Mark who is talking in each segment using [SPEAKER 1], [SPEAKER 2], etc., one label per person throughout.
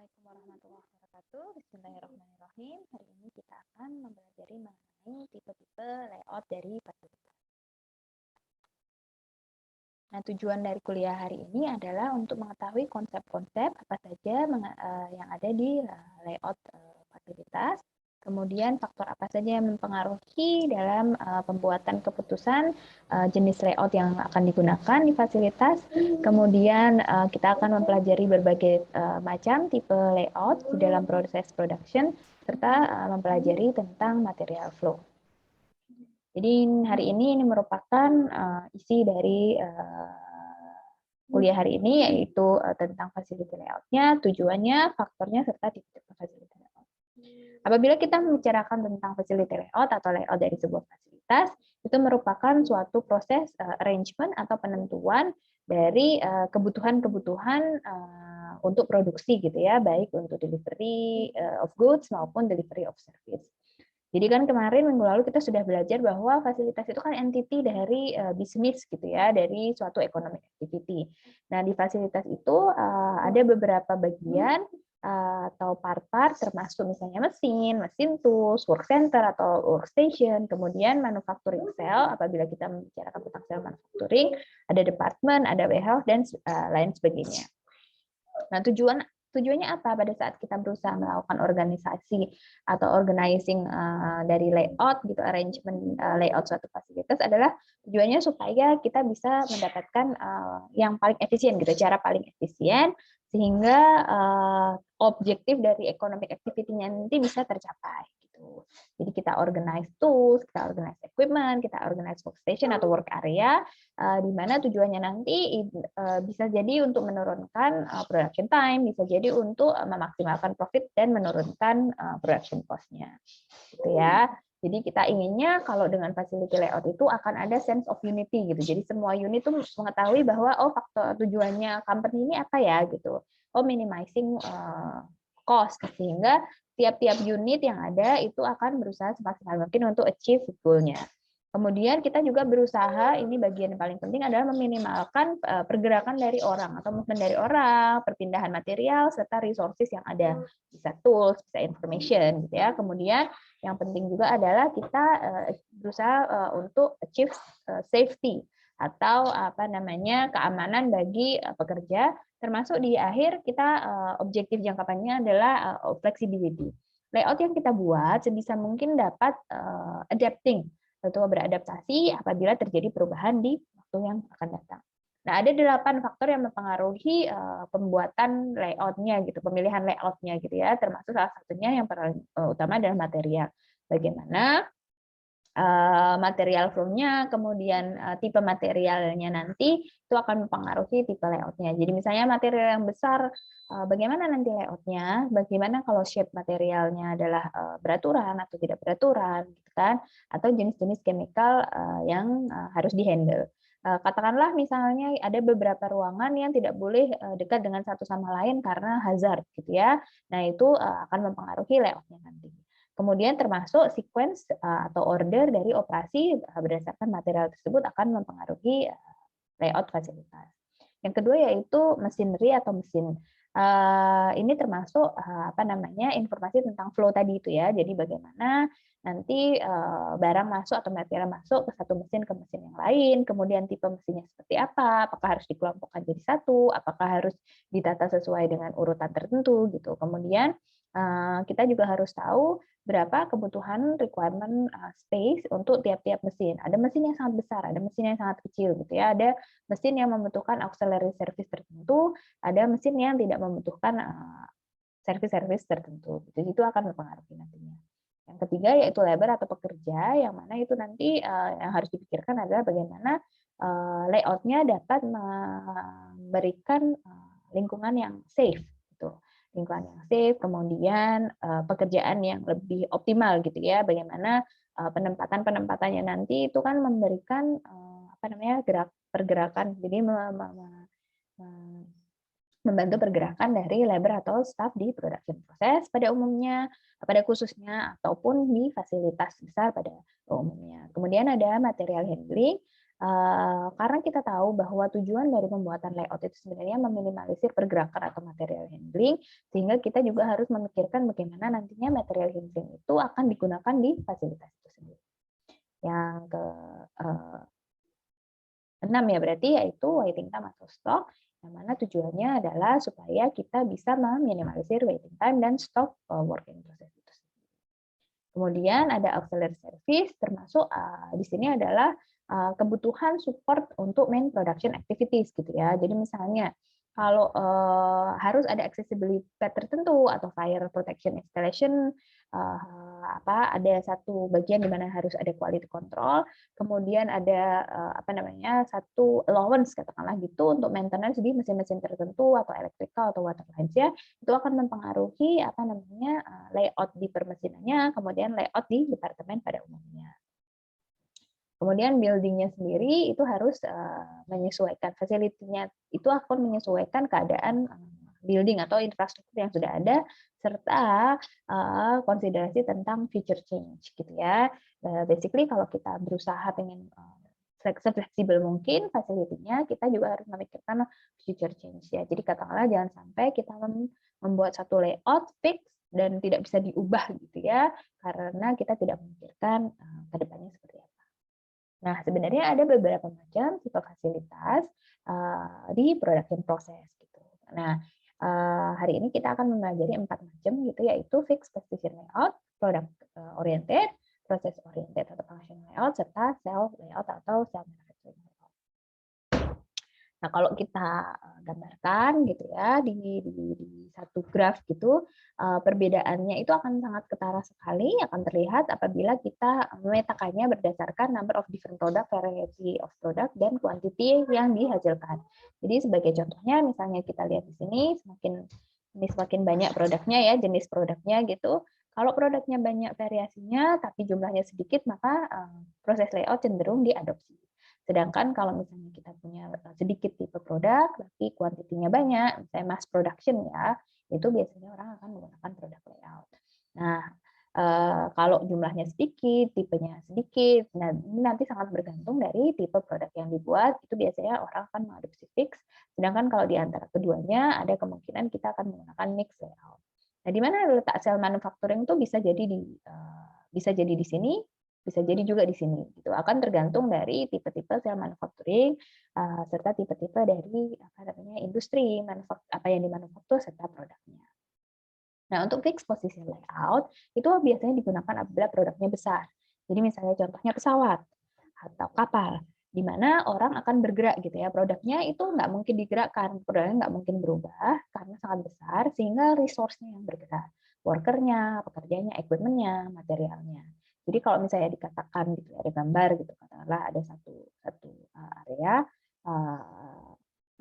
[SPEAKER 1] Assalamualaikum warahmatullahi wabarakatuh. Bismillahirrahmanirrahim. Hari ini kita akan mempelajari mengenai tipe-tipe layout dari fasilitas. Nah, tujuan dari kuliah hari ini adalah untuk mengetahui konsep-konsep apa saja yang ada di layout fasilitas, kemudian faktor apa saja yang mempengaruhi dalam pembuatan keputusan jenis layout yang akan digunakan di fasilitas. Kemudian kita akan mempelajari berbagai macam tipe layout di dalam proses production, serta mempelajari tentang material flow. Jadi hari ini merupakan isi dari kuliah hari ini, yaitu tentang facility layout-nya, tujuannya, faktornya, serta tipe-tipe facility layout. Apabila kita membicarakan tentang facility layout atau layout dari sebuah fasilitas, itu merupakan suatu proses arrangement atau penentuan dari kebutuhan-kebutuhan untuk produksi gitu ya, baik untuk delivery of goods maupun delivery of service. Jadi kan kemarin minggu lalu kita sudah belajar bahwa fasilitas itu kan entity dari bisnis gitu ya, dari suatu economic activity. Nah, di fasilitas itu ada beberapa bagian atau part-part termasuk misalnya mesin tools, work center atau workstation, kemudian manufacturing cell apabila kita membicarakan tentang cell manufacturing, ada department, ada warehouse dan lain sebagainya. Nah, tujuannya apa pada saat kita berusaha melakukan organisasi atau organizing dari layout gitu, arrangement layout suatu fasilitas adalah tujuannya supaya kita bisa mendapatkan yang paling efisien gitu, cara paling efisien sehingga objektif dari economic activity-nya nanti bisa tercapai gitu. Jadi kita organize tools, kita organize equipment, kita organize workstation atau work area, di mana tujuannya nanti bisa jadi untuk menurunkan production time, bisa jadi untuk memaksimalkan profit dan menurunkan production cost-nya. Gitu ya. Jadi kita inginnya kalau dengan facility layout itu akan ada sense of unity gitu. Jadi semua unit itu mengetahui bahwa oh faktor tujuannya company ini apa ya gitu. Oh minimizing cost sehingga tiap-tiap unit yang ada itu akan berusaha semaksimal mungkin untuk achieve goal-nya. Kemudian kita juga berusaha, ini bagian yang paling penting adalah meminimalkan pergerakan dari orang atau movement dari orang, perpindahan material serta resources yang ada, bisa tools, bisa information gitu ya. Kemudian yang penting juga adalah kita berusaha untuk achieve safety atau apa namanya keamanan bagi pekerja, termasuk di akhir kita objektif jangka panjangnya adalah flexibility. Layout yang kita buat sebisa mungkin dapat adapting atau beradaptasi apabila terjadi perubahan di waktu yang akan datang. Nah, ada 8 faktor yang mempengaruhi pembuatan layout-nya gitu, pemilihan layout-nya gitu ya, termasuk salah satunya yang paling utama adalah material. Bagaimana material flow-nya, kemudian tipe materialnya nanti itu akan mempengaruhi tipe layout-nya. Jadi misalnya material yang besar, bagaimana nanti layout-nya, bagaimana kalau shape materialnya adalah beraturan atau tidak beraturan, gitu kan? Atau jenis-jenis chemical yang harus dihandle. Katakanlah misalnya ada beberapa ruangan yang tidak boleh dekat dengan satu sama lain karena hazard, gitu ya. Nah itu akan mempengaruhi layout-nya nanti. Kemudian termasuk sequence atau order dari operasi berdasarkan material tersebut akan mempengaruhi layout fasilitas. Yang kedua yaitu machinery atau mesin. Ini termasuk apa namanya informasi tentang flow tadi itu ya. Jadi bagaimana nanti barang masuk atau material masuk ke satu mesin ke mesin yang lain, kemudian tipe mesinnya seperti apa, apakah harus dikelompokkan jadi satu, apakah harus ditata sesuai dengan urutan tertentu gitu. Kemudian kita juga harus tahu berapa kebutuhan requirement space untuk tiap-tiap mesin. Ada mesin yang sangat besar, ada mesin yang sangat kecil gitu ya. Ada mesin yang membutuhkan auxiliary service tertentu, ada mesin yang tidak membutuhkan service tertentu. Jadi itu akan mempengaruhi nantinya. Yang ketiga yaitu labor atau pekerja, yang mana itu nanti yang harus dipikirkan adalah bagaimana layout-nya dapat memberikan lingkungan yang safe gitu. Lingkungan yang safe, kemudian pekerjaan yang lebih optimal gitu ya. Bagaimana penempatan-penempatannya nanti itu kan memberikan apa namanya pergerakan, jadi membantu pergerakan dari labor atau staff di production process pada umumnya, pada khususnya ataupun di fasilitas besar pada umumnya. Kemudian ada material handling. Karena kita tahu bahwa tujuan dari pembuatan layout itu sebenarnya meminimalisir pergerakan atau material handling, sehingga kita juga harus memikirkan bagaimana nantinya material handling itu akan digunakan di fasilitas itu sendiri. Yang ke 6 ya berarti yaitu waiting time atau stok, yang mana tujuannya adalah supaya kita bisa meminimalisir waiting time dan stop work in process itu. Kemudian ada auxiliary service, termasuk di sini adalah kebutuhan support untuk main production activities gitu ya. Jadi misalnya kalau harus ada accessibility tertentu atau fire protection installation, ada satu bagian di mana harus ada quality control, kemudian ada satu allowance katakanlah gitu untuk maintenance di mesin-mesin tertentu atau electrical atau water lines ya, itu akan mempengaruhi layout di permesinannya, kemudian layout di departemen pada umumnya. Kemudian building-nya sendiri itu harus menyesuaikan facility-nya, itu akan menyesuaikan keadaan building atau infrastruktur yang sudah ada, serta konsiderasi tentang future change gitu ya. Basically kalau kita berusaha pengen fleksibel mungkin facility-nya, kita juga harus memikirkan future change ya. Jadi katakanlah jangan sampai kita membuat satu layout fix dan tidak bisa diubah gitu ya, karena kita tidak memikirkan ke depannya seperti apa. Nah, sebenarnya ada beberapa macam tipe fasilitas di production process gitu. Nah, hari ini kita akan mempelajari 4 macam gitu, yaitu fixed precision layout, product oriented, process oriented atau function layout, serta cell layout atau cell manufacturing layout. Nah, kalau kita gambarkan gitu ya di satu graf gitu, perbedaannya itu akan sangat ketara sekali, akan terlihat apabila kita memetakannya berdasarkan number of different product, variety of product, dan quantity yang dihasilkan. Jadi sebagai contohnya, misalnya kita lihat di sini, semakin banyak produknya ya, jenis produknya gitu. Kalau produknya banyak variasinya, tapi jumlahnya sedikit, maka proses layout cenderung diadopsi. Sedangkan kalau misalnya kita punya sedikit tipe produk, tapi kuantitinya banyak, misalnya mass production ya, itu biasanya orang akan menggunakan produk layout. Nah, kalau jumlahnya sedikit, tipenya sedikit, nah ini nanti sangat bergantung dari tipe produk yang dibuat, itu biasanya orang akan mengadopsi fix, sedangkan kalau di antara keduanya ada kemungkinan kita akan menggunakan mix layout. Nah, di mana letak sel manufacturing itu bisa jadi di sini, bisa jadi juga di sini. Itu akan tergantung dari tipe-tipe sel manufacturing serta tipe-tipe dari industri apa yang dimanufaktur serta produknya. Nah, untuk fixed position layout itu biasanya digunakan apabila produknya besar. Jadi misalnya contohnya pesawat atau kapal, di mana orang akan bergerak gitu ya. Produknya itu nggak mungkin digerakkan, produknya nggak mungkin berubah karena sangat besar, sehingga resource-nya yang bergerak. Worker-nya, pekerjanya, equipment-nya, materialnya. Jadi kalau misalnya dikatakan gitu ada gambar gitu, katakanlah ada satu area,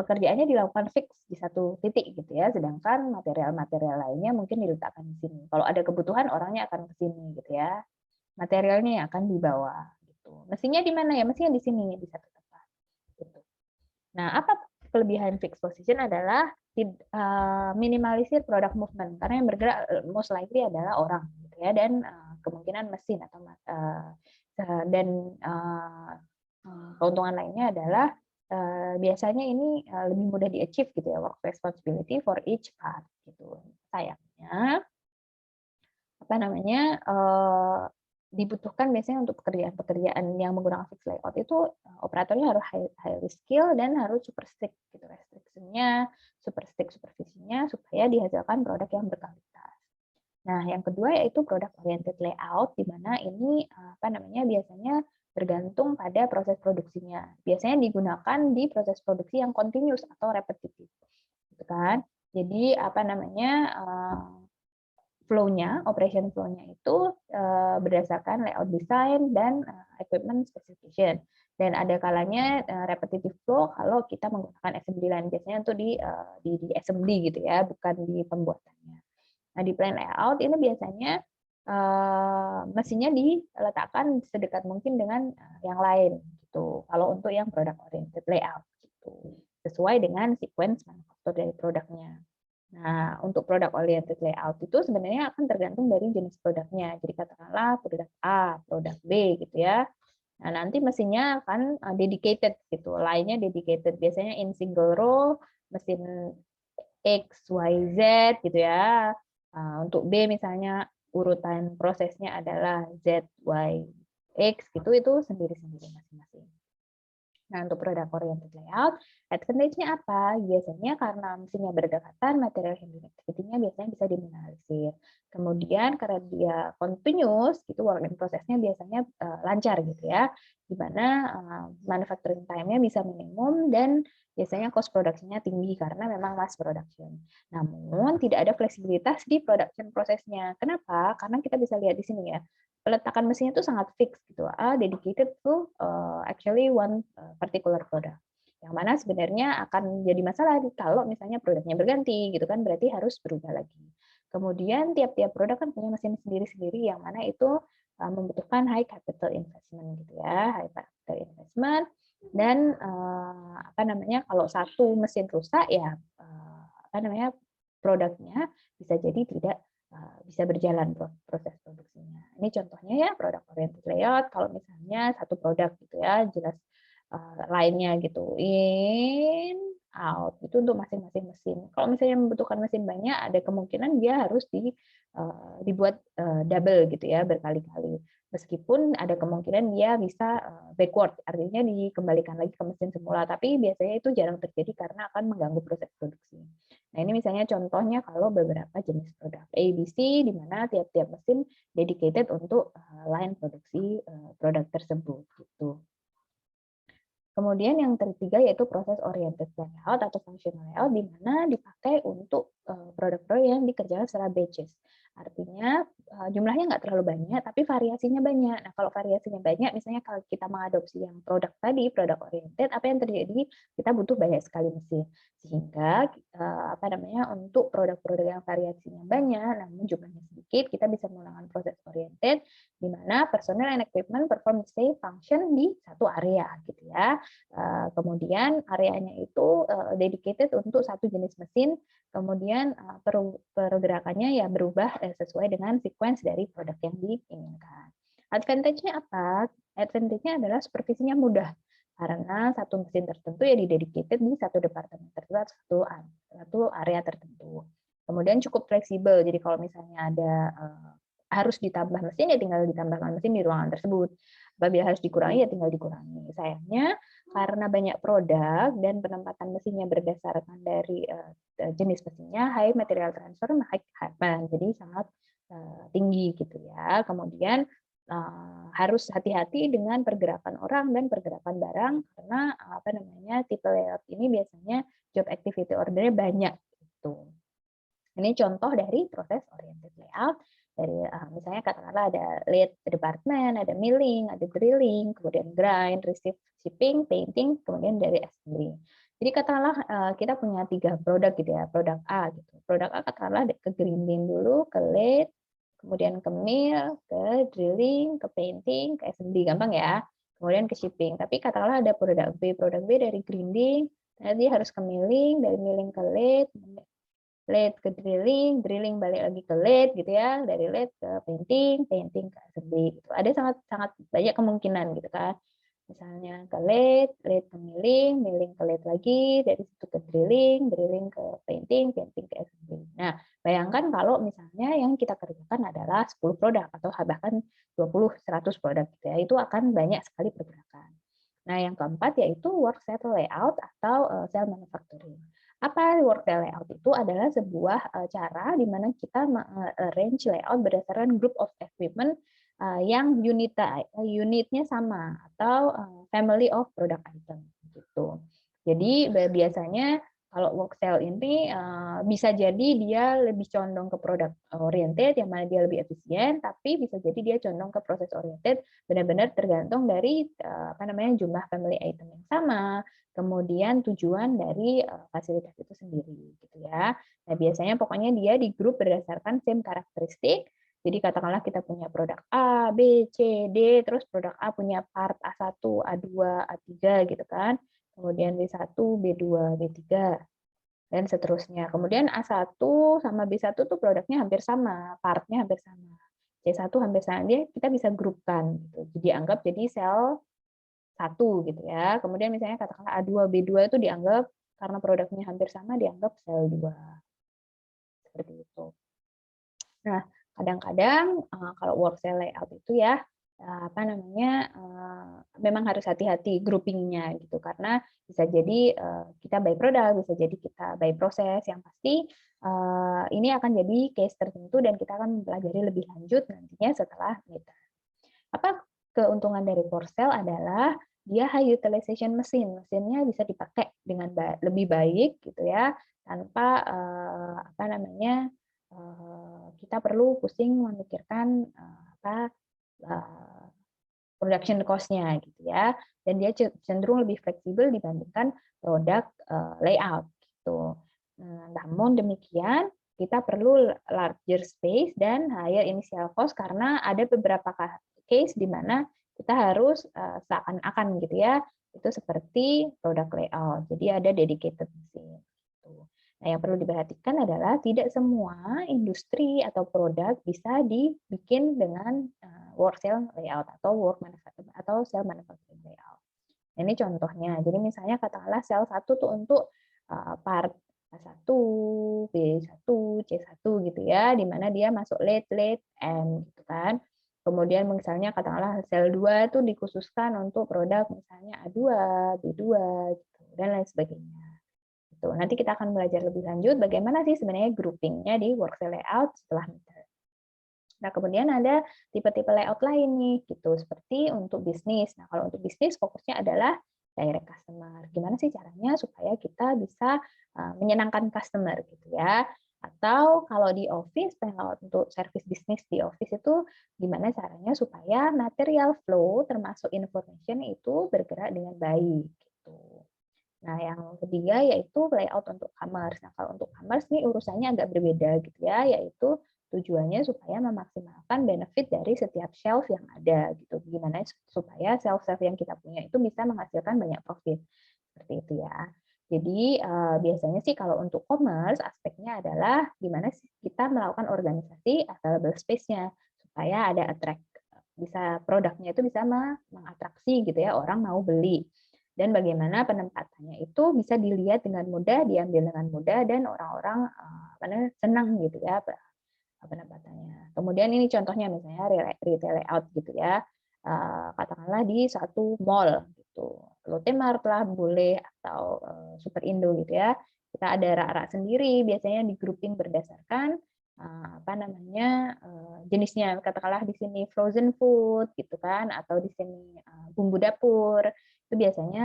[SPEAKER 1] pekerjaannya dilakukan fix di satu titik gitu ya, sedangkan material-material lainnya mungkin diletakkan di sini. Kalau ada kebutuhan orangnya akan ke sini gitu ya. Materialnya yang akan dibawa gitu. Mesinnya di mana ya? Mesinnya di sini di satu tempat. Gitu. Nah, apa kelebihan fixed position adalah minimalisir product movement karena yang bergerak most likely adalah orang gitu ya, dan kemungkinan mesin atau keuntungan lainnya adalah biasanya ini lebih mudah di-achieve gitu ya, work responsibility for each part gitu. Sayangnya dibutuhkan biasanya untuk pekerjaan-pekerjaan yang menggunakan fixed layout itu operatornya harus highly skill dan harus super strict gitu restriksinya, super strict supervisinya supaya dihasilkan produk yang berkualitas. Nah, yang kedua yaitu product oriented layout, di mana ini biasanya bergantung pada proses produksinya. Biasanya digunakan di proses produksi yang continuous atau repetitif, gitu kan? Jadi flow-nya, operation flow-nya itu berdasarkan layout design dan equipment specification. Dan ada kalanya repetitive flow kalau kita menggunakan assembly line, biasanya untuk di assembly gitu ya, bukan di pembuatannya. Nah, di plan layout ini biasanya mesinnya diletakkan sedekat mungkin dengan yang lain gitu. Kalau untuk yang product oriented layout gitu, sesuai dengan sequence manufaktur dari produknya. Nah, untuk product oriented layout itu sebenarnya akan tergantung dari jenis produknya. Jadi katakanlah produk A, produk B gitu ya. Nah, nanti mesinnya akan dedicated gitu, lainnya dedicated. Biasanya in single row, mesin X, Y, Z gitu ya. Untuk B misalnya urutan prosesnya adalah Z, Y, X gitu, itu sendiri-sendiri masing-masing. Nah, untuk product oriented layout, advantage-nya apa? Biasanya karena mesinnya berdekatan, material handling activity-nya biasanya bisa diminimalisir. Kemudian karena dia continuous, gitu work in process-nya biasanya lancar gitu ya, di mana manufacturing time-nya bisa minimum dan biasanya cost production-nya tinggi karena memang mass production. Namun tidak ada fleksibilitas di production prosesnya. Kenapa? Karena kita bisa lihat di sini ya, peletakan mesinnya itu sangat fix gitu, dedicated to actually one particular product. Yang mana sebenarnya akan jadi masalah kalau misalnya produknya berganti gitu kan, berarti harus berubah lagi. Kemudian tiap-tiap produk kan punya mesin sendiri-sendiri yang mana itu membutuhkan high capital investment gitu ya, high capital investment dan apa namanya kalau satu mesin rusak ya apa namanya produknya bisa jadi tidak bisa berjalan proses produksinya. Ini contohnya ya product oriented layout. Kalau misalnya satu produk gitu ya, jelas lainnya gitu in out itu untuk masing-masing mesin. Kalau misalnya membutuhkan mesin banyak, ada kemungkinan dia harus dibuat double gitu ya, berkali-kali. Meskipun ada kemungkinan dia bisa backward, artinya dikembalikan lagi ke mesin semula, tapi biasanya itu jarang terjadi karena akan mengganggu proses produksi. Nah, ini misalnya contohnya kalau beberapa jenis produk A, B, C, di mana tiap-tiap mesin dedicated untuk line produksi produk tersebut. Gitu. Kemudian yang ketiga yaitu proses oriented layout atau functional layout, di mana dipakai untuk produk-produk yang dikerjakan secara batches. Artinya jumlahnya nggak terlalu banyak, tapi variasinya banyak. Nah, kalau variasinya banyak, misalnya kalau kita mengadopsi yang produk tadi, produk oriented, apa yang terjadi? Kita butuh banyak sekali mesin. Sehingga apa namanya untuk produk-produk yang variasinya banyak, namun jumlahnya sedikit, kita bisa menggunakan proses oriented, di mana personal and equipment perform the same function di satu area, gitu ya. Kemudian areanya itu dedicated untuk satu jenis mesin, kemudian pergerakannya ya berubah sesuai dengan sequence dari produk yang diinginkan. Advantage-nya apa? Advantage-nya adalah supervisinya mudah, karena satu mesin tertentu ya didedicated di satu departemen tertentu, satu area tertentu. Kemudian cukup fleksibel, jadi kalau misalnya ada harus ditambah mesin ya tinggal ditambahkan mesin di ruangan tersebut. Apabila harus dikurangi ya tinggal dikurangi. Sayangnya karena banyak produk dan penempatan mesinnya berdasarkan dari jenis mesinnya, high material transfer, high happen, jadi sangat tinggi gitu ya. Kemudian harus hati-hati dengan pergerakan orang dan pergerakan barang karena apa namanya tipe layout ini biasanya job activity ordernya banyak gitu. Ini contoh dari proses oriented layout. Dari misalnya katakanlah ada lead department, ada milling, ada drilling, kemudian grind, receive, shipping, painting, kemudian dari assembly. Jadi katakanlah kita punya 3 produk gitu ya, produk A gitu. Produk A katakanlah ke grinding dulu, ke lead, kemudian ke mill, ke drilling, ke painting, ke assembly, gampang ya. Kemudian ke shipping. Tapi katakanlah ada produk B dari grinding, nanti harus ke milling, dari milling ke lead, lead ke drilling, drilling balik lagi ke lead gitu ya, dari lead ke painting, painting ke assembly gitu. Ada sangat sangat banyak kemungkinan gitu kan. Misalnya ke lead, lead ke milling, milling ke lead lagi, dari situ ke drilling, drilling ke painting, painting ke assembly. Nah, bayangkan kalau misalnya yang kita kerjakan adalah 10 produk atau bahkan 20, 100 produk gitu ya, itu akan banyak sekali pergerakan. Nah, yang keempat yaitu work cell layout atau cell manufacturing. Apa work cell layout itu adalah sebuah cara di mana kita arrange layout berdasarkan group of equipment yang unitnya sama atau family of product item gitu. Jadi biasanya kalau work cell ini bisa jadi dia lebih condong ke product oriented yang mana dia lebih efisien, tapi bisa jadi dia condong ke proses oriented, benar-benar tergantung dari apa namanya jumlah family item yang sama, kemudian tujuan dari fasilitas itu sendiri gitu ya. Nah, biasanya pokoknya dia di grup berdasarkan same karakteristik. Jadi katakanlah kita punya produk A, B, C, D, terus produk A punya part A1, A2, A3 gitu kan. Kemudian B1, B2, B3 dan seterusnya. Kemudian A1 sama B1 tuh produknya hampir sama, partnya hampir sama. C1 hampir sama dia, kita bisa grupkan gitu. Dianggap jadi sel satu gitu ya. Kemudian misalnya katakanlah A2, B2 itu dianggap karena produknya hampir sama dianggap sel 2. Seperti itu. Nah, kadang-kadang kalau work cell layout itu ya apa namanya memang harus hati-hati groupingnya gitu karena bisa jadi kita by product, bisa jadi kita by proses. Yang pasti ini akan jadi case tertentu dan kita akan mempelajari lebih lanjut nantinya setelah midterm. Apa keuntungan dari Korsel adalah dia high utilization mesin. Mesinnya bisa dipakai dengan lebih baik gitu ya, tanpa apa namanya kita perlu pusing memikirkan apa production cost-nya gitu ya. Dan dia cenderung lebih fleksibel dibandingkan produk layout gitu. Namun demikian kita perlu larger space dan higher initial cost karena ada beberapa case di mana kita harus seakan-akan gitu ya, itu seperti produk layout. Jadi ada dedicated mesin. Gitu. Nah, yang perlu diperhatikan adalah tidak semua industri atau produk bisa dibikin dengan work cell layout atau cell manufacturing layout. Nah, ini contohnya. Jadi misalnya katakanlah sel 1 tuh untuk part A1, B1, C1 gitu ya, di mana dia masuk late M gitu kan. Kemudian misalnya katakanlah sel 2 itu dikhususkan untuk produk misalnya A2, B2 gitu, dan lain sebagainya. Gitu. Nanti kita akan belajar lebih lanjut bagaimana sih sebenarnya groupingnya di work cell layout setelah midterm. Nah, kemudian ada tipe-tipe layout lain nih, gitu, seperti untuk bisnis. Nah, kalau untuk bisnis fokusnya adalah direct customer. Gimana sih caranya supaya kita bisa menyenangkan customer gitu ya. Atau kalau di office, untuk service bisnis di office itu gimana caranya supaya material flow termasuk information itu bergerak dengan baik gitu. Nah, yang ketiga yaitu layout untuk commerce. Nah, kalau untuk commerce nih urusannya agak berbeda gitu ya, yaitu tujuannya supaya memaksimalkan benefit dari setiap shelf yang ada gitu. Gimana supaya shelf-shelf yang kita punya itu bisa menghasilkan banyak profit. Seperti itu ya. Jadi biasanya sih kalau untuk commerce aspeknya adalah gimana sih kita melakukan organisasi available space-nya supaya ada attract, bisa produknya itu bisa mengatraksi gitu ya, orang mau beli. Dan bagaimana penempatannya itu bisa dilihat dengan mudah, diambil dengan mudah, dan orang-orang senang gitu ya penempatannya. Kemudian ini contohnya misalnya retail layout gitu ya, katakanlah di satu mall gitu, Lotte Mart lah boleh atau Super Indo gitu ya. Kita ada rak-rak sendiri, biasanya di grouping berdasarkan apa namanya jenisnya. Katakanlah di sini frozen food gitu kan, atau di sini bumbu dapur. Itu biasanya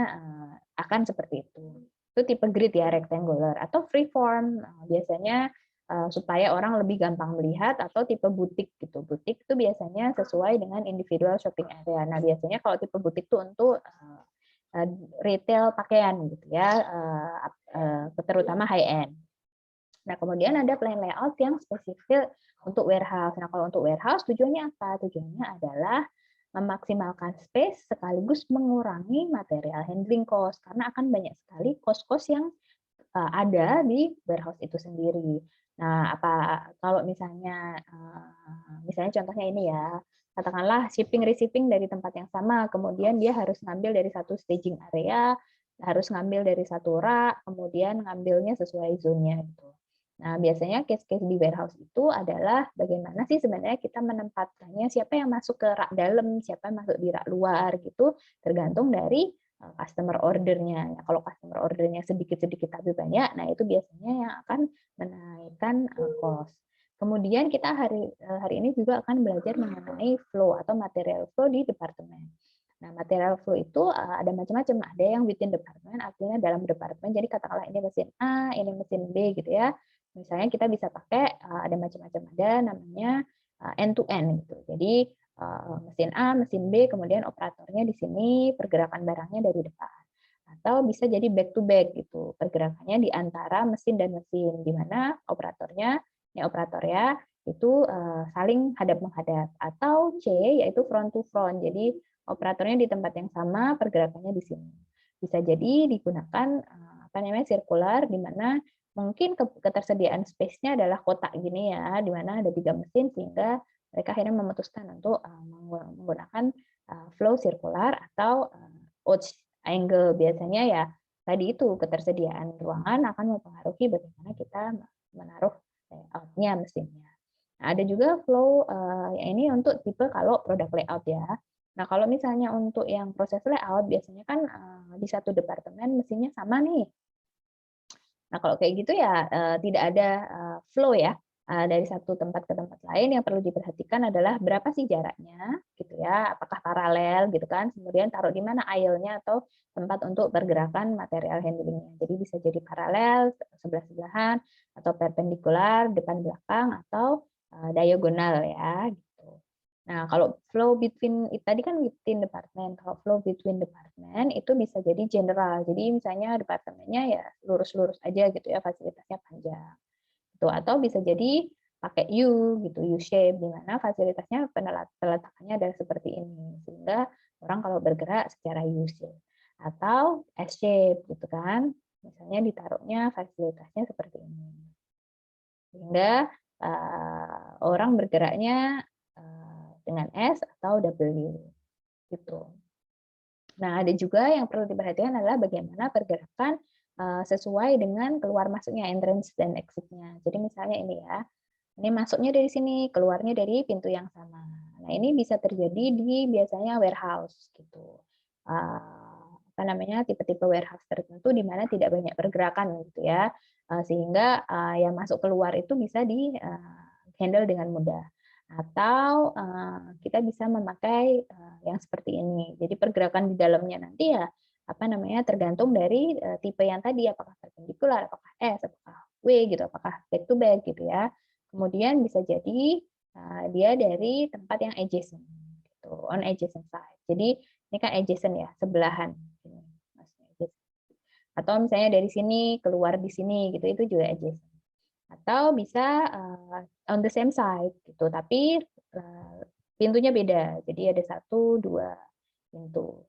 [SPEAKER 1] akan seperti itu. Itu tipe grid ya, rectangular atau freeform. Biasanya supaya orang lebih gampang melihat, atau tipe butik gitu. Butik itu biasanya sesuai dengan individual shopping area. Nah, biasanya kalau tipe butik itu untuk retail pakaian gitu ya, terutama high end. Nah, kemudian ada plan layout yang spesifik untuk warehouse. Nah, kalau untuk warehouse tujuannya apa? Tujuannya adalah memaksimalkan space sekaligus mengurangi material handling cost karena akan banyak sekali cost-cost yang ada di warehouse itu sendiri. Nah, kalau misalnya misalnya contohnya ini ya, katakanlah shipping receiving dari tempat yang sama, kemudian dia harus ngambil dari satu staging area, harus ngambil dari satu rak, kemudian ngambilnya sesuai zone-nya gitu. Nah, biasanya case-case di warehouse itu adalah bagaimana sih sebenarnya kita menempatkannya, siapa yang masuk ke rak dalam, siapa yang masuk di rak luar gitu, tergantung dari customer ordernya. Ya, kalau customer ordernya sedikit-sedikit tapi banyak, nah itu biasanya yang akan menaikkan cost. Kemudian kita hari ini juga akan belajar mengenai flow atau material flow di departemen. Nah, material flow itu ada macam-macam. Ada yang within department, artinya dalam departemen. Jadi katakanlah ini mesin A, ini mesin B gitu ya. Misalnya kita bisa pakai ada macam-macam, ada namanya end to end gitu. Jadi mesin A, mesin B, kemudian operatornya di sini, pergerakan barangnya dari depan. Atau bisa jadi back to back gitu, pergerakannya di antara mesin dan mesin, di mana ini operator ya, itu saling hadap menghadap. Atau C, yaitu front to front. Jadi operatornya di tempat yang sama, pergerakannya di sini. Bisa jadi digunakan apa namanya sirkular, di mana mungkin ketersediaan space-nya adalah kotak gini ya, di mana ada 3 mesin sehingga mereka akhirnya memutuskan untuk menggunakan flow sirkular atau Hodge angle. Biasanya ya tadi itu ketersediaan ruangan akan mempengaruhi bagaimana kita menaruh layout-nya mesinnya. Nah, ada juga flow yang ini untuk tipe kalau produk layout ya. Nah, kalau misalnya untuk yang proses layout biasanya kan di satu departemen mesinnya sama nih. Nah, kalau kayak gitu ya tidak ada flow ya dari satu tempat ke tempat lain. Yang perlu diperhatikan adalah berapa sih jaraknya gitu ya, apakah paralel gitu kan, kemudian taruh di mana aisle-nya atau tempat untuk pergerakan material handling-nya. Jadi bisa jadi paralel, sebelah-sebelahan, atau perpendikular, depan belakang, atau diagonal ya gitu. Nah, kalau flow between tadi kan within department, kalau flow between department itu bisa jadi general. Jadi misalnya departemennya ya lurus-lurus aja gitu ya, fasilitasnya panjang. Gitu. Atau bisa jadi pakai U gitu, U shape di mana fasilitasnya peletakannya adalah seperti ini. Sehingga orang kalau bergerak secara U shape. Atau S shape gitu kan. Misalnya ditaruhnya fasilitasnya seperti ini. Sehingga orang bergeraknya dengan S atau W gitu. Nah, ada juga yang perlu diperhatikan adalah bagaimana pergerakan sesuai dengan keluar masuknya entrance dan exit-nya. Jadi misalnya ini ya, ini masuknya dari sini, keluarnya dari pintu yang sama. Nah, ini bisa terjadi di biasanya warehouse gitu. Apa namanya, tipe-tipe warehouse tertentu di mana tidak banyak pergerakan gitu ya. Sehingga yang masuk keluar itu bisa di handle dengan mudah. Atau kita bisa memakai yang seperti ini. Jadi pergerakan di dalamnya nanti ya apa namanya tergantung dari tipe yang tadi, apakah perpendikular, apakah S, apakah W gitu, apakah back to back gitu ya. Kemudian bisa jadi dia dari tempat yang adjacent gitu, on adjacent side. Jadi ini kan adjacent ya, sebelahan. Atau misalnya dari sini keluar di sini gitu, itu juga adjacent. Atau bisa on the same side gitu, tapi pintunya beda. Jadi ada 1, 2 pintu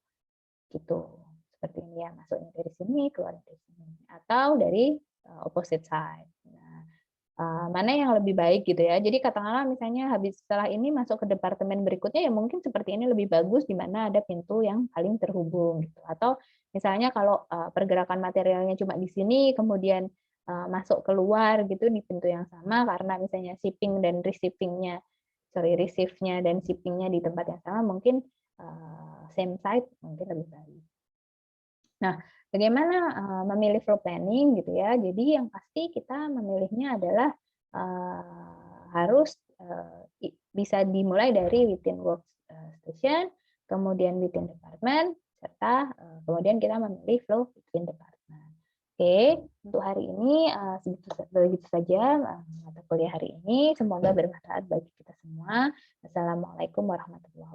[SPEAKER 1] gitu. Seperti ini ya, masuknya dari sini, keluar dari sini. Atau dari opposite side. Nah, mana yang lebih baik gitu ya. Jadi katakanlah misalnya habis setelah ini masuk ke departemen berikutnya ya mungkin seperti ini lebih bagus di mana ada pintu yang paling terhubung gitu. Atau misalnya kalau pergerakan materialnya cuma di sini kemudian masuk keluar gitu di pintu yang sama karena misalnya shipping dan receiving-nya receive-nya dan shipping-nya di tempat yang sama mungkin same site mungkin lebih baik. Nah, bagaimana memilih flow planning gitu ya. Jadi yang pasti kita memilihnya adalah harus bisa dimulai dari within workstation, kemudian within department, serta kemudian kita memilih flow within department. Oke, untuk hari ini begitu saja mata kuliah hari ini. Semoga bermanfaat bagi kita semua. Assalamualaikum warahmatullahi wabarakatuh.